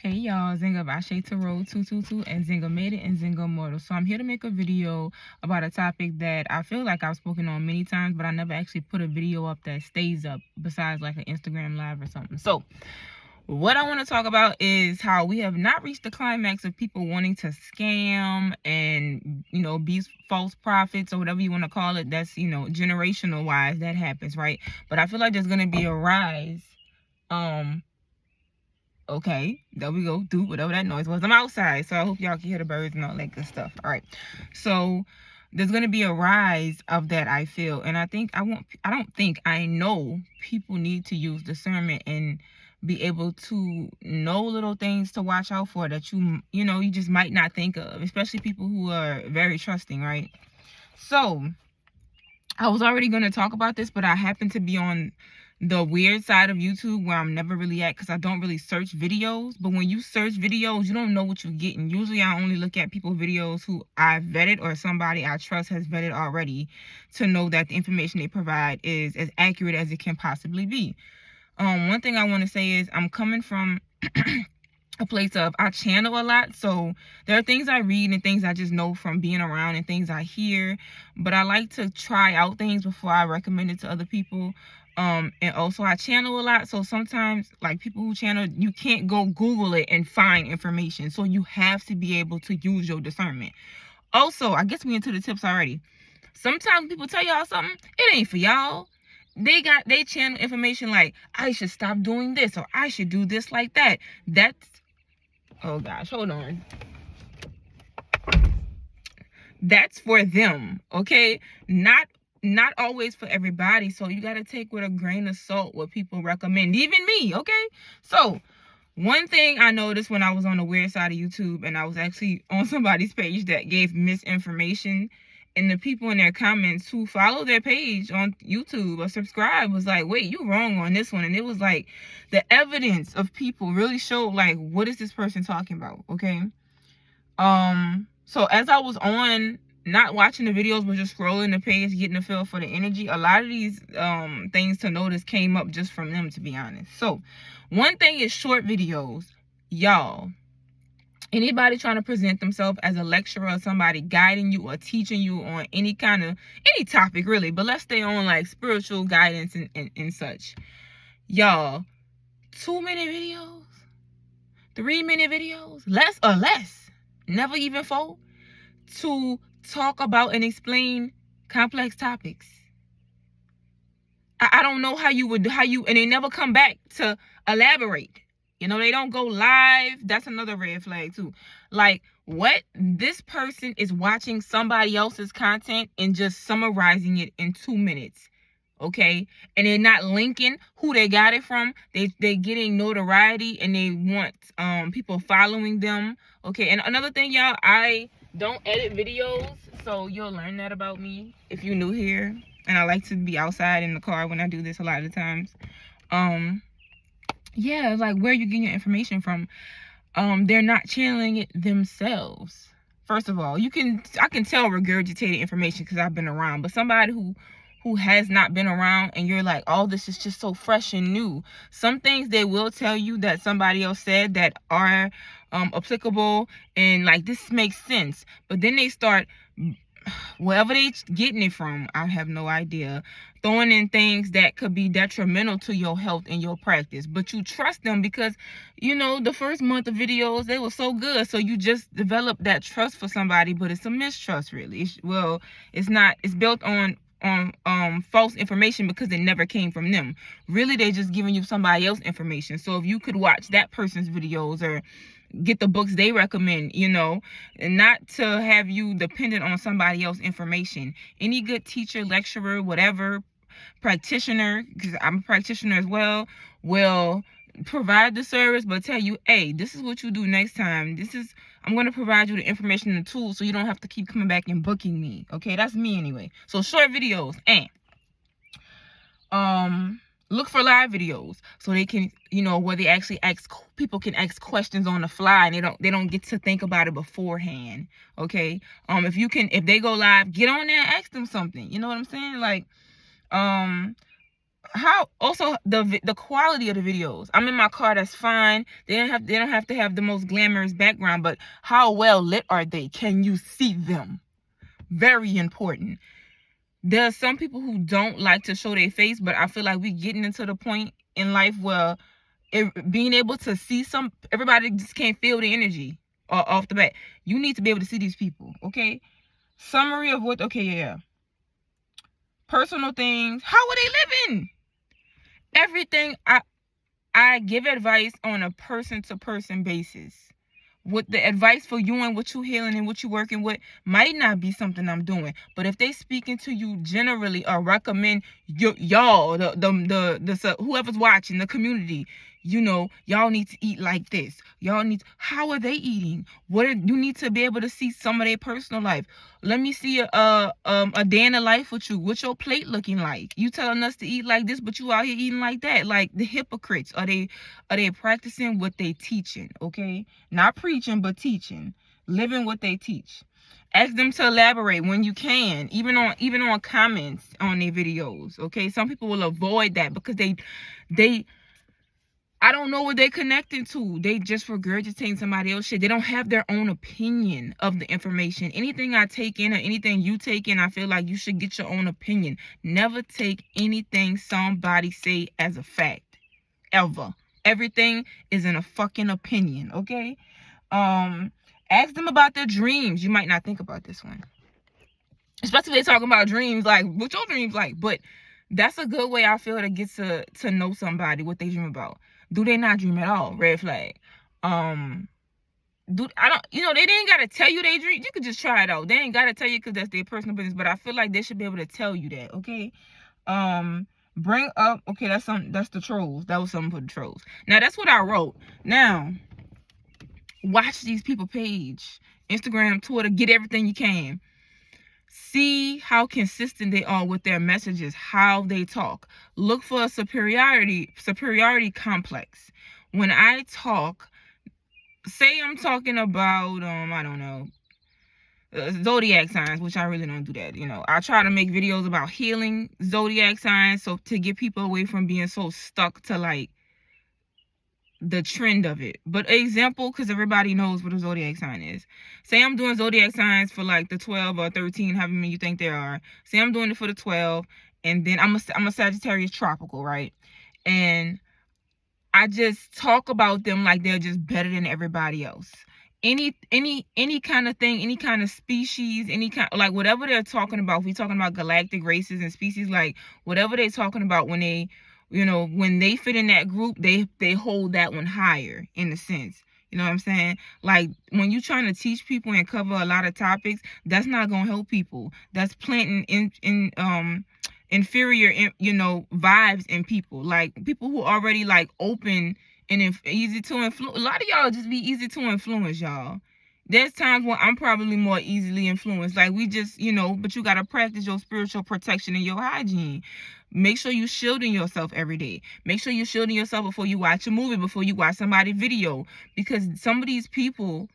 Hey y'all, Zhenga I've Tarot 222 and Zhenga made it and Zhenga Immortal. So I'm here to make a video about a topic that I feel like I've spoken on many times, but I never actually put a video up that stays up besides like an Instagram live or something. So what I want to talk about is how we have not reached the climax of people wanting to scam and, be false prophets or whatever you want to call it. That's, generational wise, that happens, right? But I feel like there's going to be a rise. Okay, there we go. Do whatever that noise was. I'm outside, so I hope y'all can hear the birds and all that good stuff. All right. So there's gonna be a rise of that, I feel. And I know people need to use discernment and be able to know little things to watch out for that you just might not think of, especially people who are very trusting, right? So I was already gonna talk about this, but I happen to be on the weird side of YouTube where I'm never really at because I don't really search videos. But when you search videos, you don't know what you're getting. Usually I only look at people's videos who I've vetted or somebody I trust has vetted already to know that the information they provide is as accurate as it can possibly be. One thing I want to say is I'm coming from a place of I channel a lot, so there are things I read and things I just know from being around and things I hear, but I like to try out things before I recommend it to other people. And also I channel a lot, so sometimes like people who channel, you can't go Google it and find information, so you have to be able to use your discernment. Also, I guess we into the tips already. Sometimes people tell y'all something, it ain't for y'all. They channel information like I should stop doing this or I should do this like that. Oh gosh, hold on. That's for them, okay? Not always for everybody. So you got to take with a grain of salt what people recommend, even me, okay? So one thing I noticed when I was on the weird side of YouTube and I was actually on somebody's page that gave misinformation, and the people in their comments who follow their page on YouTube or subscribe was like, wait, you wrong on this one. And it was like the evidence of people really showed like, what is this person talking about? Okay. So as I was on, not watching the videos, but just scrolling the page, getting a feel for the energy, a lot of these things to notice came up just from them, to be honest. So one thing is short videos. Y'all, anybody trying to present themselves as a lecturer or somebody guiding you or teaching you on any topic really, but let's stay on like spiritual guidance and such. Y'all, 2-minute videos, 3-minute videos, less, never even 4, to talk about and explain complex topics. I don't know how you and they never come back to elaborate. They don't go live. That's another red flag too. Like, what? This person is watching somebody else's content and just summarizing it in 2 minutes. Okay? And they're not linking who they got it from. They're getting notoriety and they want people following them. Okay? And another thing, y'all, I don't edit videos, so you'll learn that about me if you're new here. And I like to be outside in the car when I do this a lot of the times. Yeah, like where you getting your information from. They're not channeling it themselves. First of all, I can tell regurgitated information because I've been around, but somebody who has not been around and you're like, oh, this is just so fresh and new. Some things they will tell you that somebody else said that are applicable and like this makes sense, but then they start, wherever they getting it from, I have no idea, throwing in things that could be detrimental to your health and your practice, but you trust them because the first month of videos, they were so good, so you just develop that trust for somebody. But it's a mistrust, really. It's not. It's built on false information because it never came from them. Really, they just giving you somebody else's information. So if you could watch that person's videos or get the books they recommend, and not to have you dependent on somebody else's information. Any good teacher, lecturer, whatever, practitioner, because I'm a practitioner as well, will provide the service but tell you, hey, this is what you do next time. I'm going to provide you the information and the tools so you don't have to keep coming back and booking me. Okay, that's me anyway. So short videos, and look for live videos so they can, where they actually people can ask questions on the fly and they don't get to think about it beforehand. Okay. If they go live, get on there and ask them something. You know what I'm saying? Like, how also the quality of the videos. I'm in my car, that's fine. They don't have to have the most glamorous background, but how well lit are they? Can you see them? Very important. There are some people who don't like to show their face, but I feel like we're getting into the point in life where being able to see everybody just can't feel the energy off the bat. You need to be able to see these people, okay? Summary of what, okay, yeah. Personal things. How are they living? Everything. I give advice on a person-to-person basis. What the advice for you and what you healing and what you working with might not be something I'm doing, but if they speaking to you generally or recommend y'all, the whoever's watching, the community, you know, y'all need to eat like this. Y'all need. How are they eating? You need to be able to see some of their personal life. Let me see a day in the life with you. What's your plate looking like? You telling us to eat like this, but you out here eating like that. Like the hypocrites. Are they practicing what they teaching? Okay, not preaching, but teaching, living what they teach. Ask them to elaborate when you can, even on comments on their videos. Okay, some people will avoid that because they I don't know what they're connecting to. They just regurgitating somebody else's shit. They don't have their own opinion of the information. Anything I take in or anything you take in, I feel like you should get your own opinion. Never take anything somebody say as a fact. Ever. Everything is in a fucking opinion, okay? Ask them about their dreams. You might not think about this one. Especially if they talking about dreams, like, what your dreams like? But that's a good way, I feel, to get to know somebody, what they dream about. Do they not dream at all? Red flag. They ain't gotta tell you they dream. You could just try it out. They ain't gotta tell you because that's their personal business. But I feel like they should be able to tell you that, okay? Bring up, okay, that's the trolls. That was something for the trolls. Now that's what I wrote. Now, watch these people page. Instagram, Twitter, get everything you can. See how consistent they are with their messages, how they talk. Look for a superiority complex. When I talk, say I'm talking about, I don't know, zodiac signs, which I really don't do that. You know, I try to make videos about healing zodiac signs, so to get people away from being so stuck to like the trend of it. But example, because everybody knows what a zodiac sign is. Say I'm doing zodiac signs for like the 12 or 13, however many you think there are. Say I'm doing it for the 12, and then I'm a Sagittarius tropical, right? And I just talk about them like they're just better than everybody else. Any kind of thing, any kind of species, any kind, like whatever they're talking about. If we're talking about galactic races and species, like whatever they're talking about, when they, you know, when they fit in that group, they hold that one higher in a sense. You know what I'm saying? Like when you're trying to teach people and cover a lot of topics, that's not gonna help people. That's planting inferior, you know, vibes in people. Like people who already like open and easy to influence. A lot of y'all just be easy to influence, y'all. There's times when I'm probably more easily influenced. Like we just, you know, but you gotta practice your spiritual protection and your hygiene. Make sure you shielding yourself every day. Make sure you shielding yourself before you watch a movie, before you watch somebody's video. Because some of these people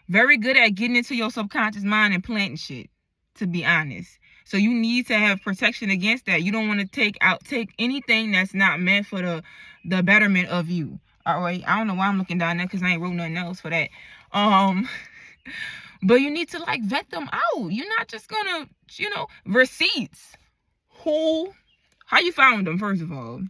very good at getting into your subconscious mind and planting shit, to be honest. So you need to have protection against that. You don't want to take anything that's not meant for the betterment of you. All right. I don't know why I'm looking down there because I ain't wrote nothing else for that. But you need to like vet them out. You're not just gonna, you know, receipts. How you found them, first of all.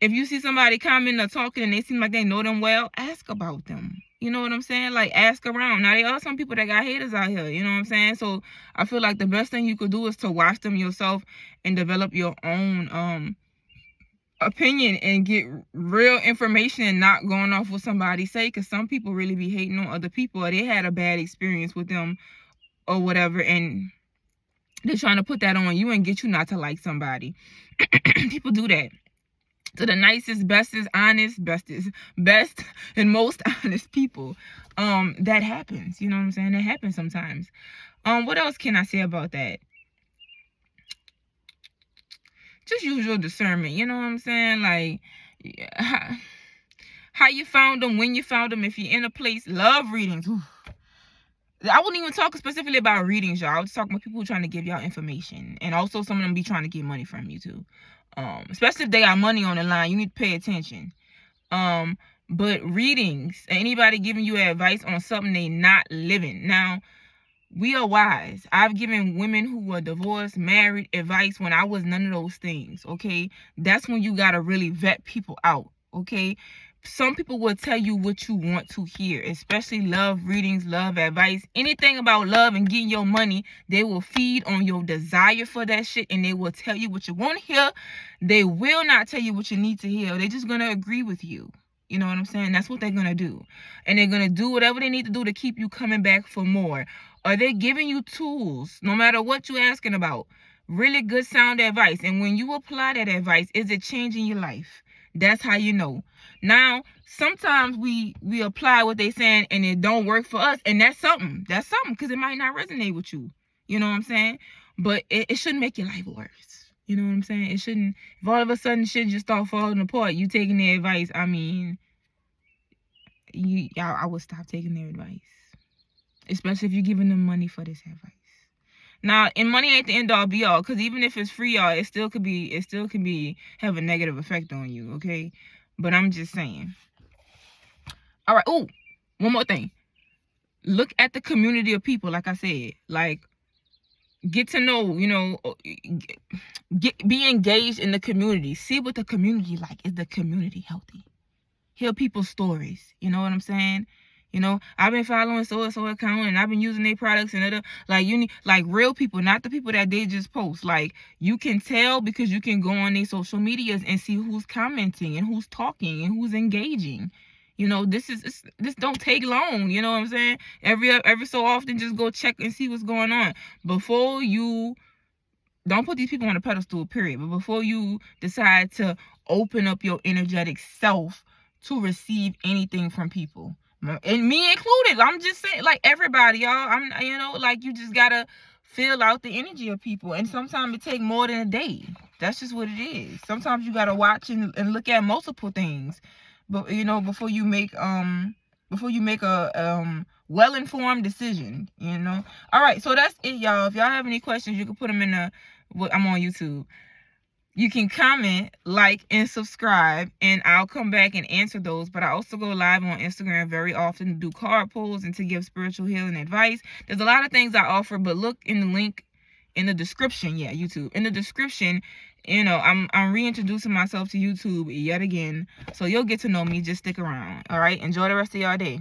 If you see somebody commenting or talking and they seem like they know them well, ask about them. You know what I'm saying? Like, ask around. Now, there are some people that got haters out here. You know what I'm saying? So, I feel like the best thing you could do is to watch them yourself and develop your own opinion and get real information and not going off what somebody say. Because some people really be hating on other people, or they had a bad experience with them or whatever, and they're trying to put that on you and get you not to like somebody. People do that. To the nicest, bestest, honest, best and most honest people. That happens. You know what I'm saying? That happens sometimes. What else can I say about that? Just use your discernment. You know what I'm saying? Like, how you found them, when you found them, if you're in a place. Love readings. Ooh. I wouldn't even talk specifically about readings, y'all. I was talking about people who are trying to give y'all information, and also some of them be trying to get money from you too. Especially if they got money on the line, you need to pay attention. But readings, anybody giving you advice on something they not living. Now, we are wise. I've given women who were divorced, married, advice when I was none of those things, okay? That's when you gotta really vet people out, okay? Some people will tell you what you want to hear, especially love readings, love advice, anything about love and getting your money. They will feed on your desire for that shit, and they will tell you what you want to hear. They will not tell you what you need to hear. They're just gonna agree with you. You know what I'm saying? That's what they're gonna do. And they're gonna do whatever they need to do to keep you coming back for more. Are they giving you tools, no matter what you're asking about? Really good sound advice. And when you apply that advice, is it changing your life? That's how you know. Now, sometimes we apply what they saying and it don't work for us. And that's something. That's something, because it might not resonate with you. You know what I'm saying? But it shouldn't make your life worse. You know what I'm saying? It shouldn't, if all of a sudden shit just start falling apart, you taking their advice, I mean, I would stop taking their advice. Especially if you're giving them money for this advice. Now, and money ain't the end all be all, because even if it's free, y'all, it still can be have a negative effect on you, okay? But I'm just saying. All right. Oh, one more thing. Look at the community of people, like I said. Like, get to know, be engaged in the community. See what the community like. Is the community healthy? Hear people's stories. You know what I'm saying? I've been following so account, and I've been using their products, and other, like, you need, like, real people, not the people that they just post. Like, you can tell because you can go on their social medias and see who's commenting and who's talking and who's engaging. This don't take long. You know what I'm saying? Every so often, just go check and see what's going on before you. Don't put these people on a pedestal, period. But before you decide to open up your energetic self to receive anything from people, and me included, I'm just saying, like, everybody, y'all, like, you just gotta feel out the energy of people, and sometimes it takes more than a day. That's just what it is. Sometimes you gotta watch and look at multiple things, but before you make a well-informed decision. All right, so that's it, y'all. If y'all have any questions, you can put them in I'm on YouTube. You can comment, like, and subscribe, and I'll come back and answer those. But I also go live on Instagram very often to do card pulls and to give spiritual healing advice. There's a lot of things I offer, but look in the link in the description. Yeah, YouTube. In the description, I'm reintroducing myself to YouTube yet again. So you'll get to know me. Just stick around. All right? Enjoy the rest of y'all day.